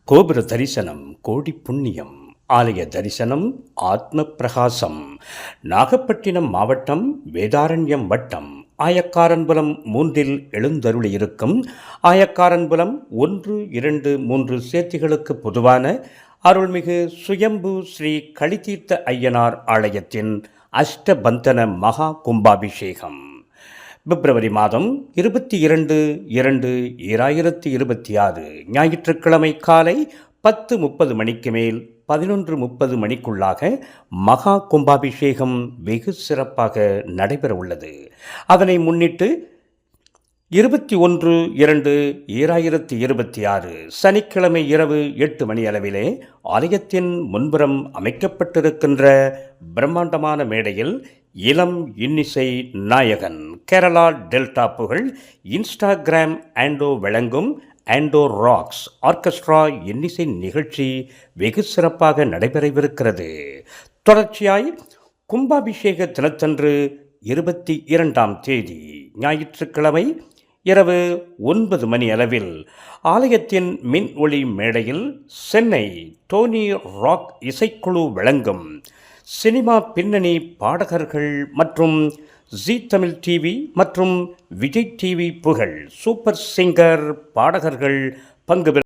கோபுர தரிசனம் கோடி புண்ணியம், ஆலய தரிசனம் ஆத்ம பிரகாசம். நாகப்பட்டினம் மாவட்டம் வேதாரண்யம் வட்டம் ஆயக்காரன்புலம் 3இல் எழுந்தருளியிருக்கும் ஆயக்காரன்புலம் 1, 2, 3 சேர்த்திகளுக்கு பொதுவான அருள்மிகு சுயம்பு ஸ்ரீ களித்தீர்த்த ஐயனார் ஆலயத்தின் அஷ்டபந்தன மகா கும்பாபிஷேகம் பிப்ரவரி மாதம் 22/2/2026 ஞாயிற்றுக்கிழமை காலை 10:30 மணிக்கு மேல் 11:30 மணிக்குள்ளாக மகா கும்பாபிஷேகம் வெகு சிறப்பாக நடைபெற உள்ளது. அதனை முன்னிட்டு 21/2/2026 சனிக்கிழமை இரவு 8 மணி அளவிலே ஆலயத்தின் முன்புறம் அமைக்கப்பட்டிருக்கின்ற பிரம்மாண்டமான மேடையில் இளம் இன்னிசை நாயகன் கேரளா டெல்டா புகழ் இன்ஸ்டாகிராம் ஆண்டோ வழங்கும் ஆண்டோ ராக்ஸ் ஆர்கெஸ்ட்ரா இன்னிசை நிகழ்ச்சி வெகு சிறப்பாக நடைபெறவிருக்கிறது. தொடர்ச்சியாய் கும்பாபிஷேக தினத்தன்று 22ஆம் தேதி ஞாயிற்றுக்கிழமை இரவு 9 மணி அளவில் ஆலயத்தின் மின் ஒளி மேடையில் சென்னை டோனி ராக் இசைக்குழு வழங்கும் சினிமா பின்னணி பாடகர்கள் மற்றும் ஜீ தமிழ் டிவி மற்றும் விஜய் டிவி புகழ் சூப்பர் சிங்கர் பாடகர்கள் பங்கு